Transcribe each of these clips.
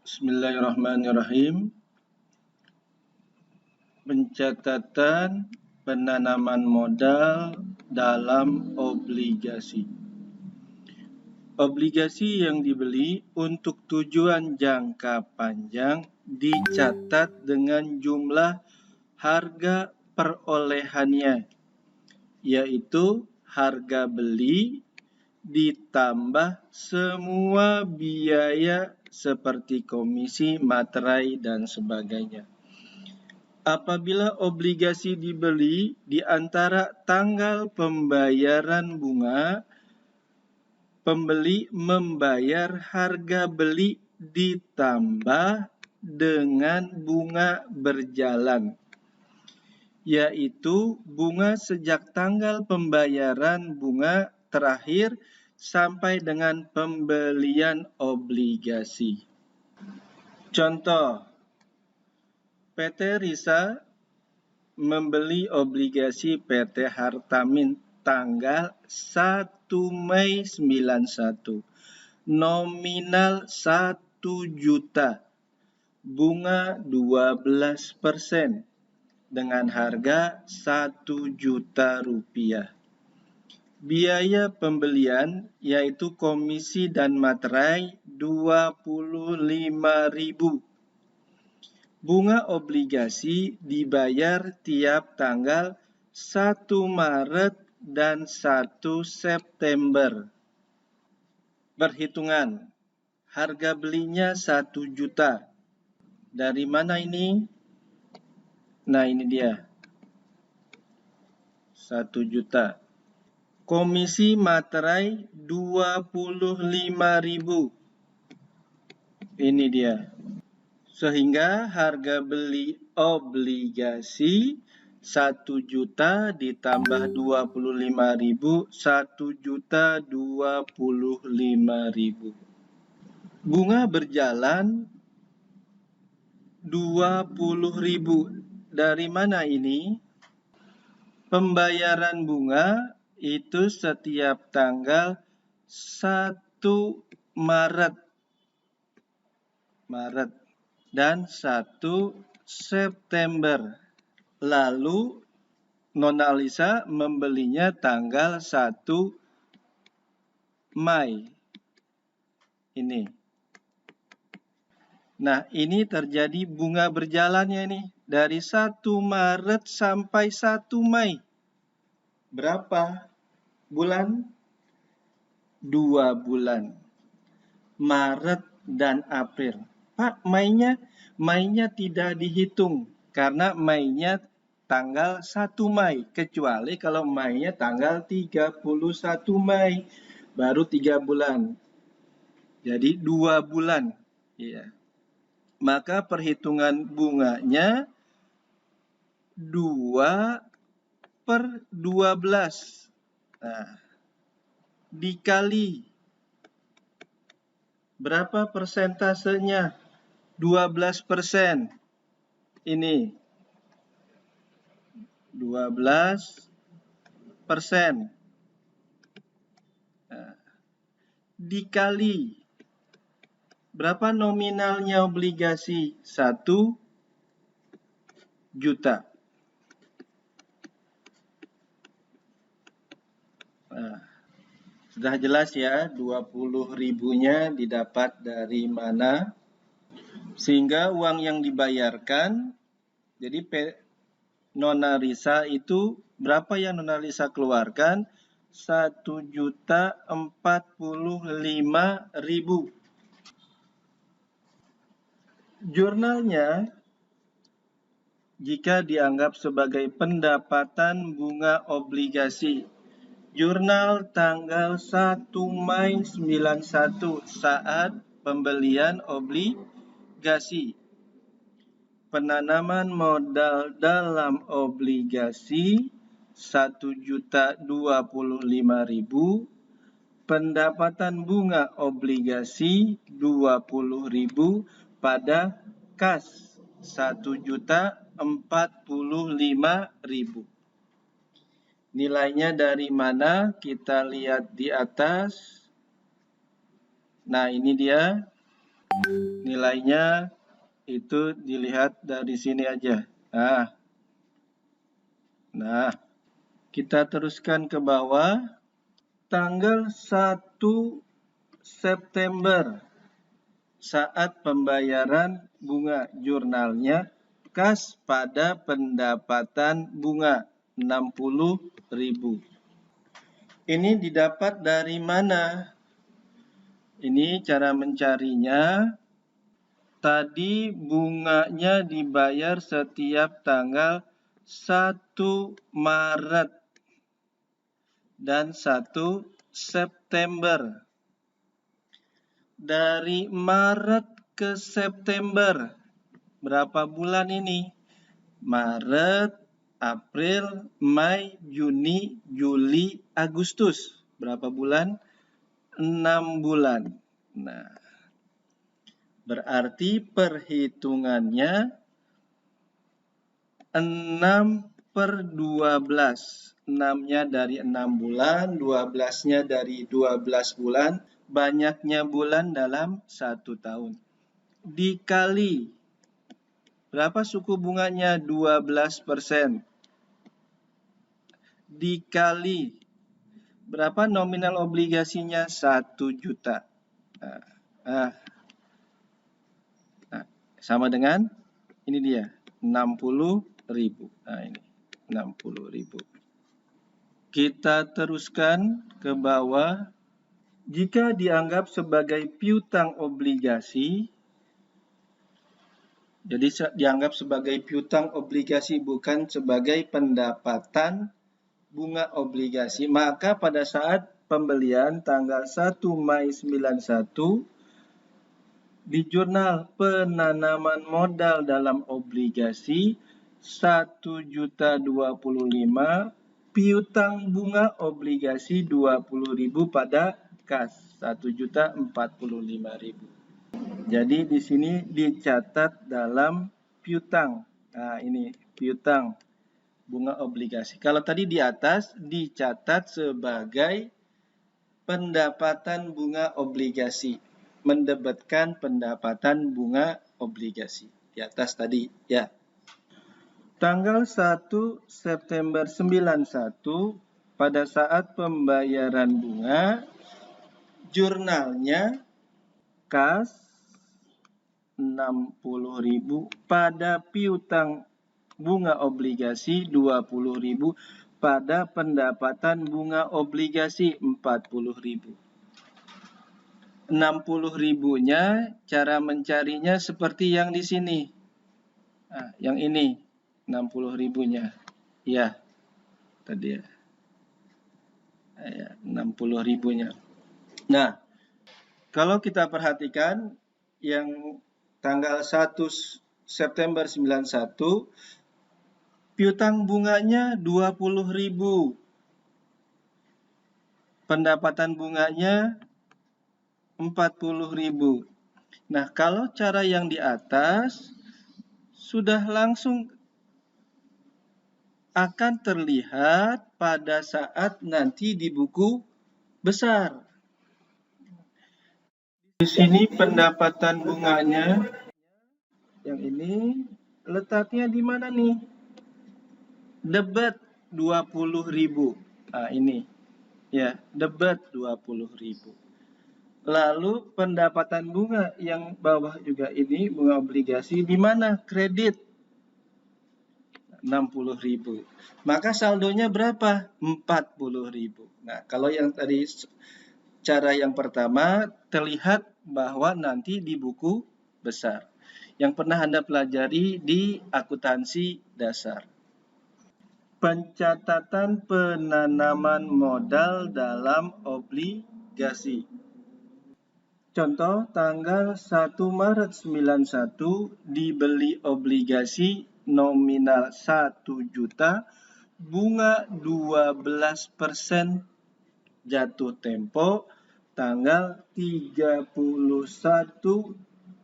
Bismillahirrahmanirrahim. Pencatatan penanaman modal dalam obligasi. Obligasi yang dibeli untuk tujuan jangka panjang dicatat dengan jumlah harga perolehannya, yaitu harga beli ditambah semua biaya seperti komisi, materai, dan sebagainya. Apabila obligasi dibeli di antara tanggal pembayaran bunga, pembeli membayar harga beli ditambah dengan bunga berjalan, yaitu bunga sejak tanggal pembayaran bunga terakhir sampai dengan pembelian obligasi. Contoh, PT Risa membeli obligasi PT Hartamin tanggal 1 Mei 91, nominal 1 juta, bunga 12% dengan harga 1 juta rupiah. Biaya pembelian yaitu komisi dan materai 25.000. Bunga obligasi dibayar tiap tanggal 1 Maret dan 1 September. Perhitungan. Harga belinya 1 juta. Dari mana ini? Nah, ini dia. 1 juta. Komisi materai 25.000. Ini dia. Sehingga harga beli obligasi 1 juta ditambah 25.000, 1 juta 25.000. Bunga berjalan 20.000. Dari mana ini? Pembayaran bunga itu setiap tanggal 1 Maret dan 1 September. Lalu Nona Alisa membelinya tanggal 1 Mei. Ini. Nah, ini terjadi bunga berjalannya nih. Dari 1 Maret sampai 1 Mei. Berapa bulan? 2 bulan. Maret dan April. Pak, Mei-nya tidak dihitung karena Mei-nya tanggal 1 Mei. Kecuali kalau Mei-nya tanggal 31 Mei. Baru 3 bulan. Jadi 2 bulan. Ya. Maka perhitungan bunganya 2/12. Nah, dikali berapa persentasenya? 12%. Ini 12%. Nah, dikali berapa nominalnya obligasi? 1 juta. Nah, sudah jelas ya 20.000-nya didapat dari mana. Sehingga uang yang dibayarkan, jadi Nona Risa itu berapa yang Nona Risa keluarkan? 1.045.000. Jurnalnya jika dianggap sebagai pendapatan bunga obligasi. Jurnal tanggal 1 Mei 91 saat pembelian obligasi. Penanaman modal dalam obligasi 1.025.000. Pendapatan bunga obligasi 20.000 pada kas 1.045.000. Nilainya dari mana? Kita lihat di atas. Nah, ini dia. nilainya itu dilihat dari sini aja. Nah, kita teruskan ke bawah. Tanggal 1 September saat pembayaran bunga jurnalnya kas pada pendapatan bunga 60.000. Ini didapat dari mana? Ini cara mencarinya. Tadi bunganya dibayar setiap tanggal 1 Maret dan 1 September. Dari Maret ke September, berapa bulan ini? Maret, April, Mei, Juni, Juli, Agustus. Berapa bulan? 6 bulan. Nah, berarti perhitungannya 6/12. 6-nya dari 6 bulan, 12-nya dari 12 bulan, banyaknya bulan dalam 1 tahun. Dikali, berapa suku bunganya? 12%. Dikali, berapa nominal obligasinya? 1 juta. Sama dengan, ini dia, 60.000. Nah, ini 60.000. Kita teruskan ke bawah. Jika dianggap sebagai piutang obligasi, jadi dianggap sebagai piutang obligasi bukan sebagai pendapatan bunga obligasi, maka pada saat pembelian tanggal 1 Mei 91 di jurnal penanaman modal dalam obligasi 1.025.000, piutang bunga obligasi 20.000 pada kas 1.045.000. Jadi di sini dicatat dalam piutang. Nah, ini piutang bunga obligasi. Kalau tadi di atas dicatat sebagai pendapatan bunga obligasi, mendebetkan pendapatan bunga obligasi. Di atas tadi, ya. Tanggal 1 September 91, pada saat pembayaran bunga, jurnalnya kas 60.000 pada piutang bunga obligasi 20.000 pada pendapatan bunga obligasi 40.000. 60.000-nya cara mencarinya seperti yang di sini. Nah, yang ini 60.000-nya. Ya. Tadi ya. 60.000-nya. Nah, kalau kita perhatikan yang tanggal 1 September 91 piutang bunganya 20.000. Pendapatan bunganya 40.000. Nah, kalau cara yang di atas sudah langsung akan terlihat pada saat nanti di buku besar. Di sini pendapatan bunganya yang ini letaknya di mana nih? Debit 20.000. Nah, ini. Ya, debit 20.000. Lalu pendapatan bunga yang bawah juga ini, bunga obligasi, di mana? Kredit 60.000. Maka saldonya berapa? 40.000. Nah, kalau yang tadi cara yang pertama terlihat bahwa nanti di buku besar yang pernah Anda pelajari di akuntansi dasar. Pencatatan penanaman modal dalam obligasi. Contoh, tanggal 1 Maret 91 dibeli obligasi nominal 1 juta, bunga 12% jatuh tempo tanggal 31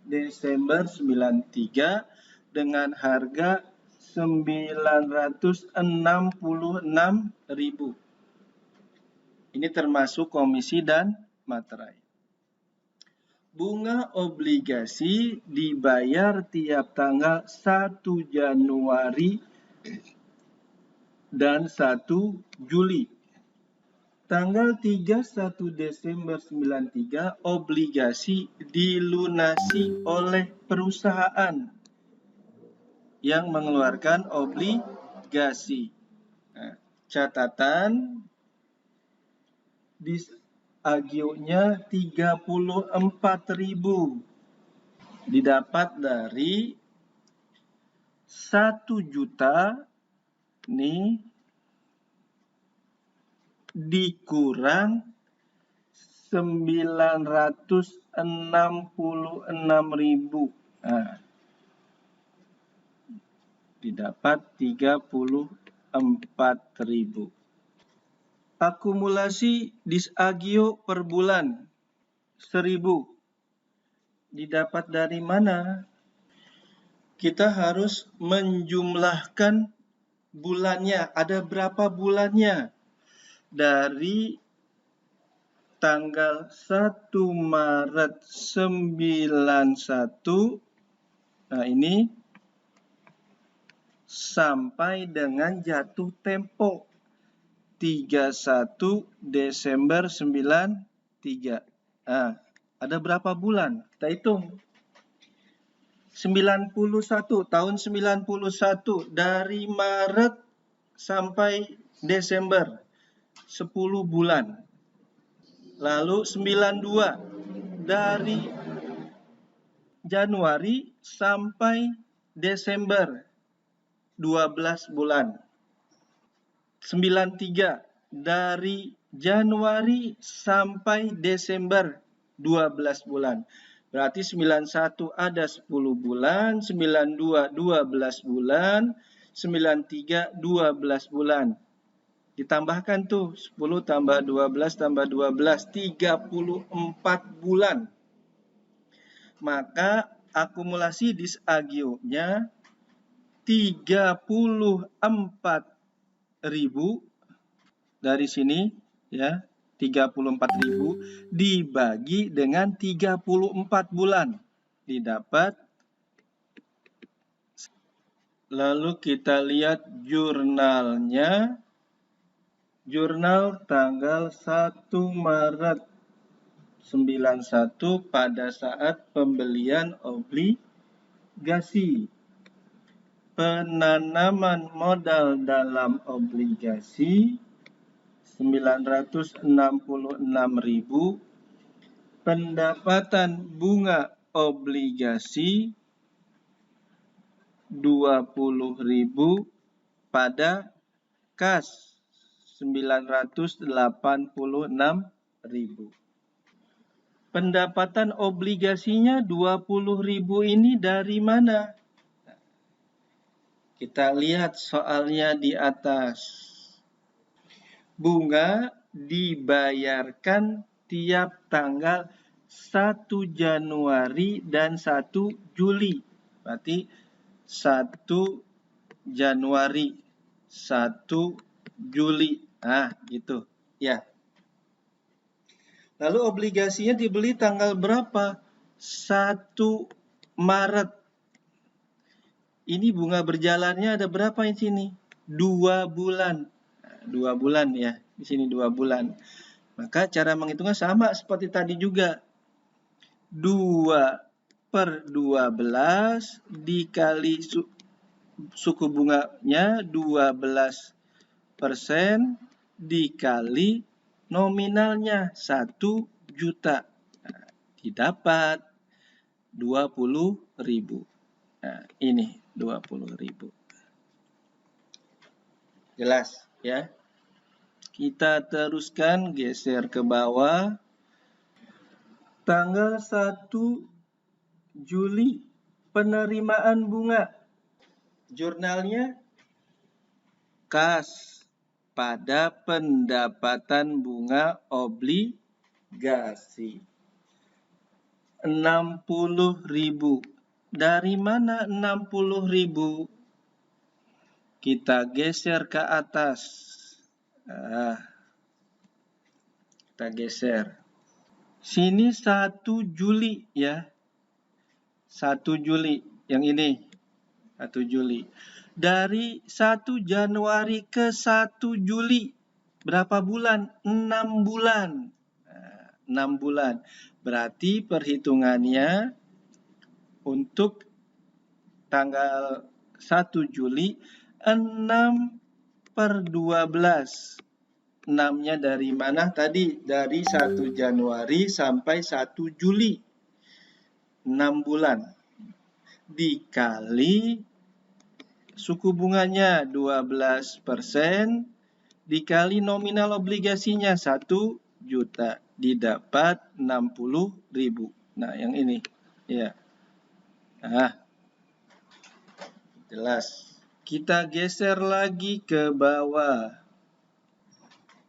Desember 93 dengan harga 966.000. Ini termasuk komisi dan materai. bunga obligasi dibayar tiap tanggal 1 Januari dan 1 Juli. Tanggal 31 Desember 93 obligasi dilunasi oleh perusahaan yang mengeluarkan obligasi. Nah, catatan disagionya 34.000 didapat dari 1 juta nih dikurang 966.000. Nah, didapat 34.000. Akumulasi disagio per bulan 1.000. Didapat dari mana? Kita harus menjumlahkan bulannya. Ada berapa bulannya? Dari tanggal 1 Maret 91, nah ini, sampai dengan jatuh tempo 31 Desember 93. Nah, ada berapa bulan? Kita hitung. 91, tahun 91 dari Maret sampai Desember 10 bulan. Lalu 92 dari Januari sampai Desember 12 bulan. 93 dari Januari sampai Desember 12 bulan. Berarti 91 ada 10 bulan, 92 12 bulan, 93 12 bulan. Ditambahkan tuh 10 tambah 12 tambah 12, 34 bulan. Maka akumulasi disagionya 34.000 dari sini ya, 34.000 dibagi dengan 34 bulan didapat. Lalu kita lihat jurnalnya. Jurnal tanggal 1 Maret 91 pada saat pembelian obligasi. Penanaman modal dalam obligasi 966.000, pendapatan bunga obligasi 20.000 pada kas 986.000. Pendapatan obligasinya 20.000 ini dari mana? Kita lihat soalnya di atas. Bunga dibayarkan tiap tanggal 1 Januari dan 1 Juli. Berarti 1 Januari, 1 Juli. Nah, gitu. Ya. Lalu obligasinya dibeli tanggal berapa? 1 Maret. Ini bunga berjalannya ada berapa di sini? 2 bulan. 2 bulan ya. Di sini 2 bulan. Maka cara menghitungnya sama seperti tadi juga. 2/12 dikali suku bunganya 12% dikali nominalnya 1 juta. Nah, didapat 20.000. Nah, ini 20.000. Jelas ya? Kita teruskan, geser ke bawah. Tanggal 1 Juli penerimaan bunga. Jurnalnya kas pada pendapatan bunga obligasi 60.000. Dari mana 60.000? Kita geser ke atas. Kita geser. Sini 1 Juli ya. 1 Juli yang ini. 1 Juli. Dari 1 Januari ke 1 Juli berapa bulan? 6 bulan. 6 bulan. Berarti perhitungannya untuk tanggal 1 Juli 6/12. 6-nya dari mana tadi? Dari 1 Januari sampai 1 Juli. 6 bulan. Dikali suku bunganya 12%, dikali nominal obligasinya 1 juta. Didapat 60.000. Nah, yang ini. Ya. Nah, jelas. Kita geser lagi ke bawah.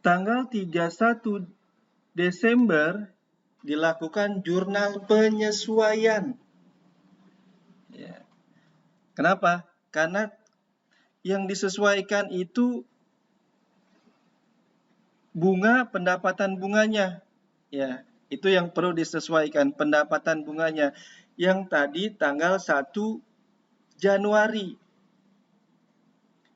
Tanggal 31 Desember dilakukan jurnal penyesuaian. Ya. Kenapa? Karena yang disesuaikan itu bunga, pendapatan bunganya. Ya, itu yang perlu disesuaikan, pendapatan bunganya. Yang tadi tanggal 1 Januari.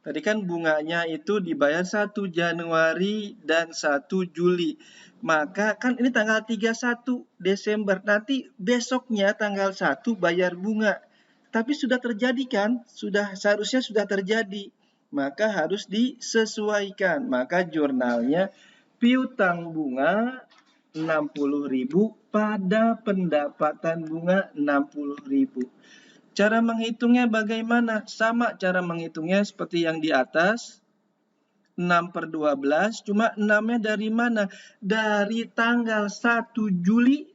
Tadi kan bunganya itu dibayar 1 Januari dan 1 Juli. Maka kan ini tanggal 31 Desember. Nanti besoknya tanggal 1 bayar bunga. Tapi sudah terjadi kan? Seharusnya sudah terjadi. Maka harus disesuaikan. Maka jurnalnya piutang bunga 60.000 pada pendapatan bunga 60.000. Cara menghitungnya bagaimana? Sama cara menghitungnya seperti yang di atas. 6/12, cuma 6-nya dari mana? Dari tanggal 1 Juli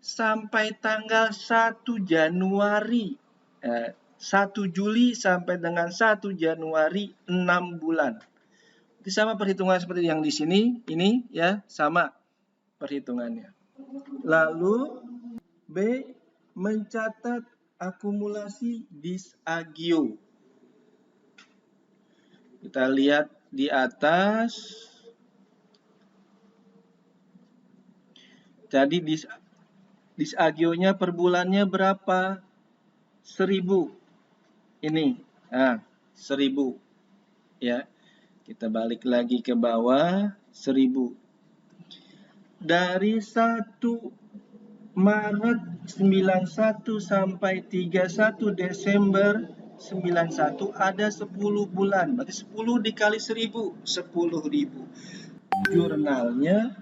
sampai tanggal 1 Januari. 1 Juli sampai dengan 1 Januari, 6 bulan. Itu sama perhitungan seperti yang di sini, ini ya, sama perhitungannya. Lalu B, mencatat akumulasi disagio. Kita lihat di atas. Jadi disagionya per bulannya berapa? 1.000. Ini. 1.000. Ya. Kita balik lagi ke bawah. 1.000. Dari 1 Maret 91 sampai 31 Desember 91 ada 10 bulan. Berarti 10 dikali 1.000, 10.000. Jurnalnya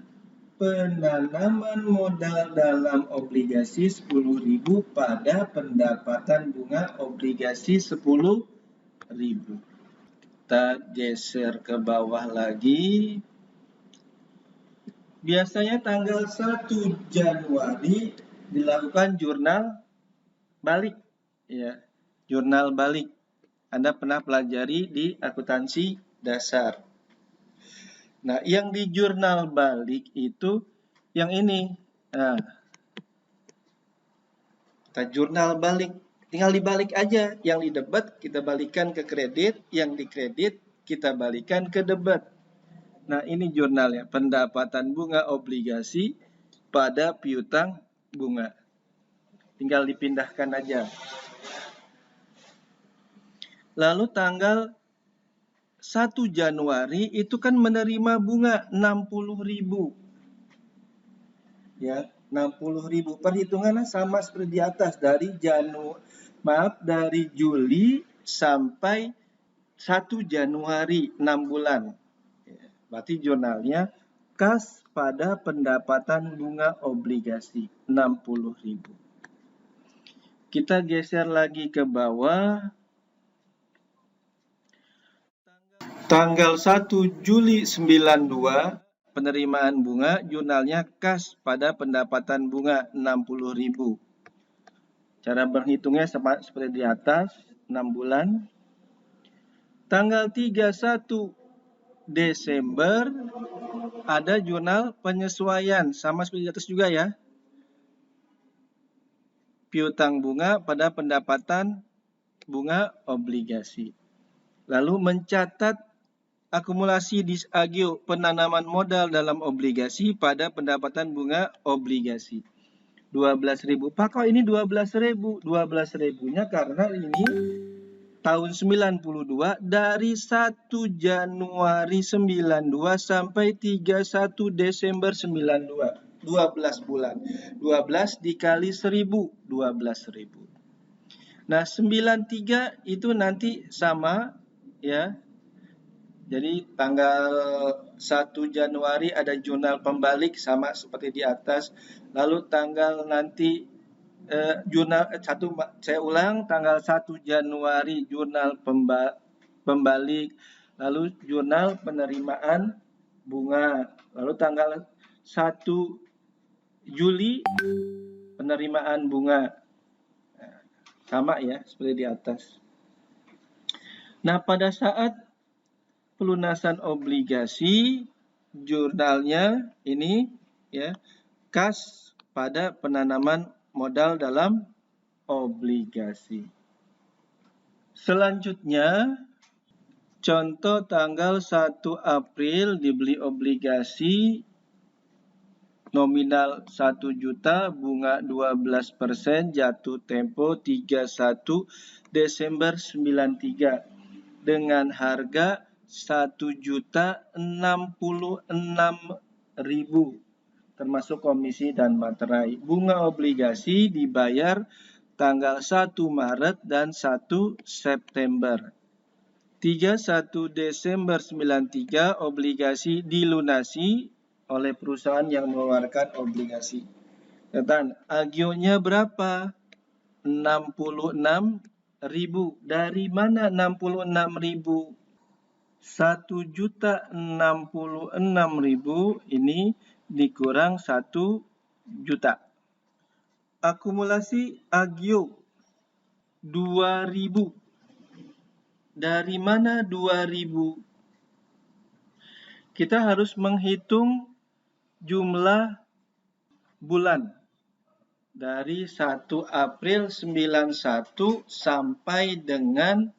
penanaman modal dalam obligasi 10.000 pada pendapatan bunga obligasi 10.000. Kita geser ke bawah lagi. Biasanya tanggal 1 Januari dilakukan jurnal balik. Ya, jurnal balik. Anda pernah pelajari di akuntansi dasar. Nah, yang di jurnal balik itu yang ini. Nah, kita jurnal balik. Tinggal dibalik aja. Yang di debit kita balikan ke kredit, yang di kredit kita balikan ke debit. Nah, ini jurnalnya, pendapatan bunga obligasi pada piutang bunga. Tinggal dipindahkan aja. Lalu tanggal 1 Januari itu kan menerima bunga 60.000. Ya, 60.000. Perhitungannya sama seperti di atas, dari Juli sampai 1 Januari, 6 bulan. Berarti jurnalnya kas pada pendapatan bunga obligasi 60.000. Kita geser lagi ke bawah. Tanggal 1 Juli 92 penerimaan bunga, jurnalnya kas pada pendapatan bunga 60.000. Cara berhitungnya seperti di atas, 6 bulan. Tanggal 31 Desember ada jurnal penyesuaian, sama seperti di atas juga ya. Piutang bunga pada pendapatan bunga obligasi. Lalu mencatat akumulasi agio penanaman modal dalam obligasi pada pendapatan bunga obligasi. 12.000. Pak, kok ini 12.000? 12.000-nya karena ini tahun 92 dari 1 Januari 92 sampai 31 Desember 92. 12 bulan. 12 dikali 1.000, 12.000. Nah, 93 itu nanti sama ya. Jadi tanggal 1 Januari ada jurnal pembalik sama seperti di atas. Lalu tanggal nanti saya ulang, tanggal 1 Januari jurnal pembalik, lalu jurnal penerimaan bunga, lalu tanggal 1 Juli penerimaan bunga. Sama ya, seperti di atas. Nah, pada saat pelunasan obligasi, jurnalnya ini ya, kas pada penanaman modal dalam obligasi. Selanjutnya, contoh tanggal 1 April dibeli obligasi nominal 1 juta, bunga 12%, jatuh tempo 31 Desember 93 dengan harga 1.066.000 termasuk komisi dan materai. Bunga obligasi dibayar tanggal 1 Maret dan 1 September. 31 Desember 93 obligasi dilunasi oleh perusahaan yang mengeluarkan obligasi. Dan agionya berapa? 66.000. Dari mana 66.000? 1.066.000 ini dikurang 1 juta. Akumulasi agio 2.000. Dari mana 2.000? Kita harus menghitung jumlah bulan. Dari 1 April 91 sampai dengan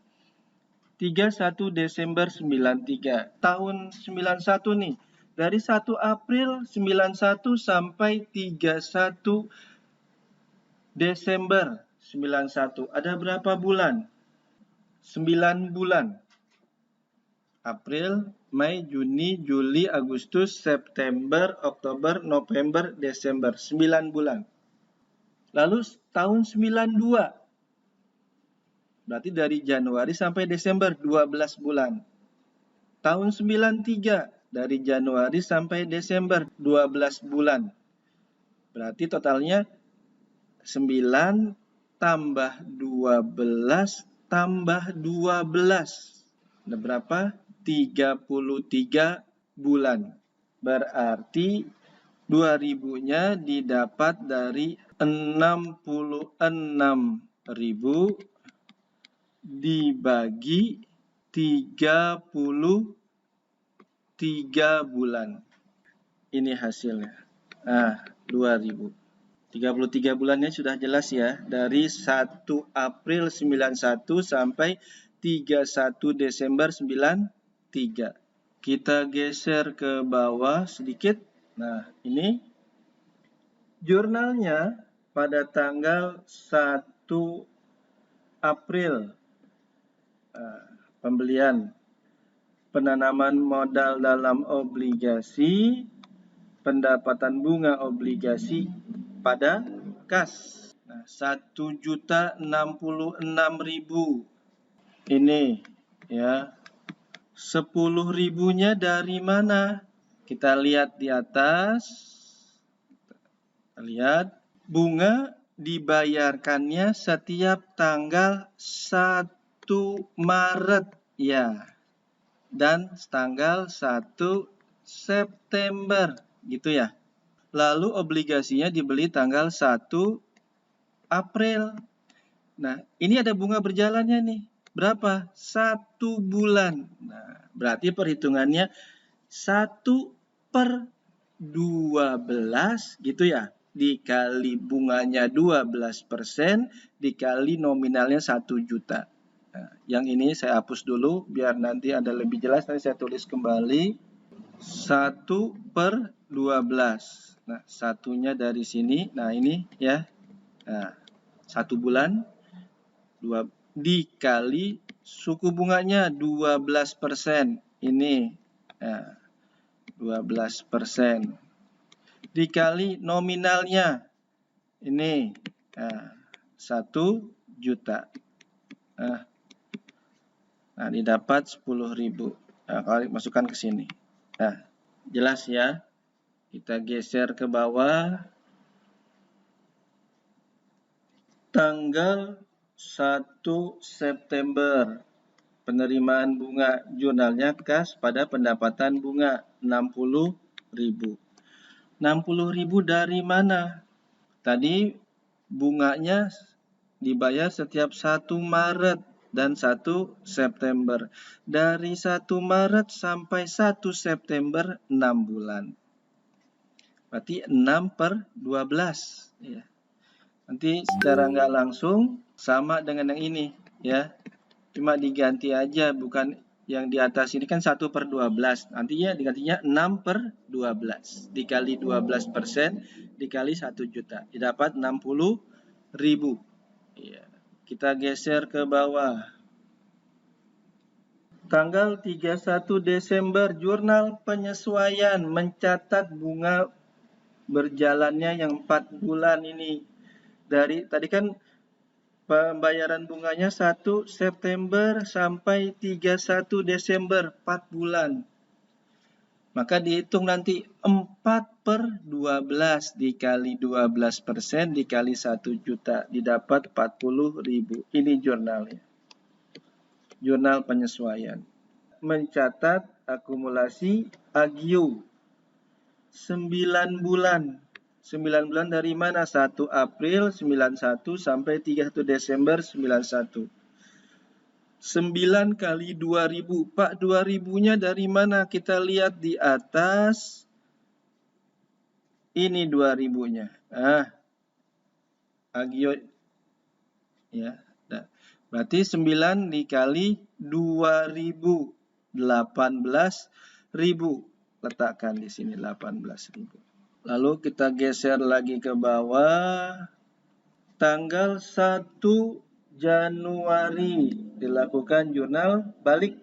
31 Desember 93. Tahun 91 nih. Dari 1 April 91 sampai 31 Desember 91. Ada berapa bulan? 9 bulan. April, Mei, Juni, Juli, Agustus, September, Oktober, November, Desember. 9 bulan. Lalu tahun 92. Berarti dari Januari sampai Desember 12 bulan. Tahun 93 dari Januari sampai Desember 12 bulan. Berarti totalnya 9 tambah 12 tambah 12. Ada berapa? 33 bulan. Berarti 2.000-nya didapat dari 66.000 dibagi 33 bulan. Ini hasilnya. Nah, 2.000. 33 bulannya sudah jelas ya. Dari 1 April 91 sampai 31 Desember 93. Kita geser ke bawah sedikit. Nah, ini jurnalnya pada tanggal 1 April. Pembelian penanaman modal dalam obligasi, pendapatan bunga obligasi pada kas. Nah, 1.066.000 ini ya. 10.000-nya dari mana? Kita lihat di atas. Kita lihat bunga dibayarkannya setiap tanggal 1 Maret ya. Dan tanggal 1 September gitu ya. Lalu obligasinya dibeli tanggal 1 April. Nah, ini ada bunga berjalannya nih. Berapa? 1 bulan. Nah, berarti perhitungannya 1/12 gitu ya. Dikali bunganya 12% dikali nominalnya 1 juta. Nah, yang ini saya hapus dulu biar nanti ada lebih jelas. Nanti saya tulis kembali 1/12. Nah, satunya dari sini. Nah, ini ya. Nah, 1 bulan dikali suku bunganya 12%. Ini 12%. Dikali nominalnya. Ini 1 juta. Nah, didapat 10.000. Nah, kalau masukkan ke sini. Nah, jelas ya. Kita geser ke bawah. Tanggal 1 September. Penerimaan bunga jurnalnya kas pada pendapatan bunga 60.000. 60.000 dari mana? Tadi bunganya dibayar setiap 1 Maret dan 1 September. Dari 1 Maret sampai 1 September 6 bulan. Berarti 6/12 ya. Nanti secara nggak langsung sama dengan yang ini ya. Cuma diganti aja, bukan yang di atas ini kan 1/12. Nantinya digantinya 6/12 dikali 12% dikali 1 juta. Didapat 60.000. Ya. Kita geser ke bawah. Tanggal 31 Desember, jurnal penyesuaian mencatat bunga berjalannya yang 4 bulan ini. Dari tadi kan pembayaran bunganya 1 September sampai 31 Desember, 4 bulan. Maka dihitung nanti 4/12 dikali 12% dikali 1 juta. Didapat 40.000. Ini jurnalnya. Jurnal penyesuaian. Mencatat akumulasi agio 9 bulan. 9 bulan dari mana? 1 April 91 sampai 31 Desember 91. 9 kali 2.000. Pak, 2.000-nya dari mana? Kita lihat di atas. Ini 2.000-nya. Agio ya. Berarti 9 dikali 2.000. 18.000. Letakkan di sini 18.000. Lalu kita geser lagi ke bawah. Tanggal 1 Januari dilakukan jurnal balik.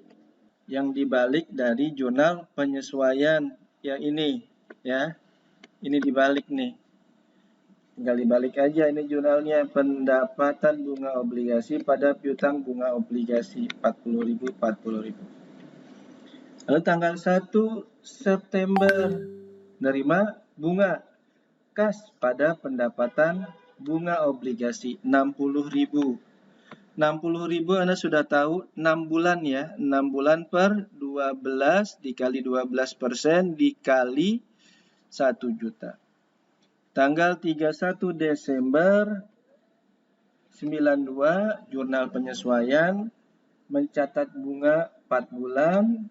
Yang dibalik dari jurnal penyesuaian yang ini ya. Ini dibalik nih. Tinggal dibalik aja ini jurnalnya. Pendapatan bunga obligasi pada piutang bunga obligasi 40.000, 40.000. Lalu tanggal 1 September nerima bunga kas pada pendapatan bunga obligasi 60.000. 60.000 Anda sudah tahu 6 bulan ya. 6 bulan per 12 dikali 12% dikali 1 juta. Tanggal 31 Desember 92 jurnal penyesuaian mencatat bunga 4 bulan.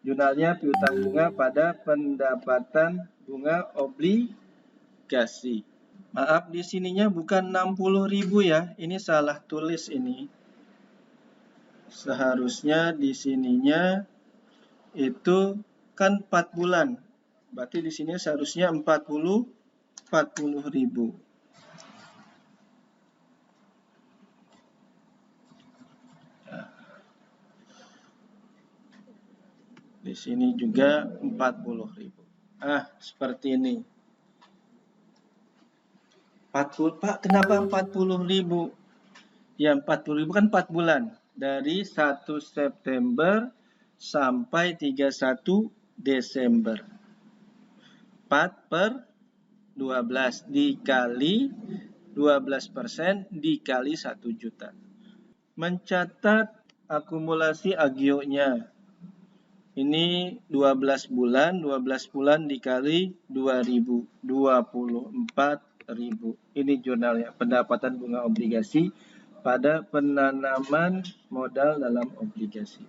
Jurnalnya piutang bunga pada pendapatan bunga obligasi. Maaf, di sininya bukan 60.000 ya. Ini salah tulis ini. Seharusnya di sininya itu kan 4 bulan. Berarti di sini seharusnya 40.000. Di sini juga 40.000. Seperti ini. 40, Pak, kenapa 40.000? Ya, 40.000 kan 4 bulan. Dari 1 September sampai 31 Desember. 4/12 dikali 12% dikali 1 juta. Mencatat akumulasi agionya. Ini 12 bulan dikali 2.000, 24.000. Ini jurnalnya, pendapatan bunga obligasi pada penanaman modal dalam obligasi.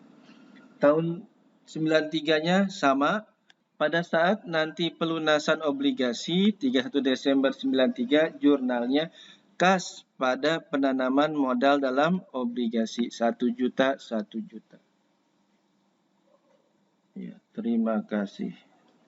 Tahun 93-nya sama. Pada saat nanti pelunasan obligasi 31 Desember 93 jurnalnya kas pada penanaman modal dalam obligasi 1 juta 1 juta. Ya, terima kasih.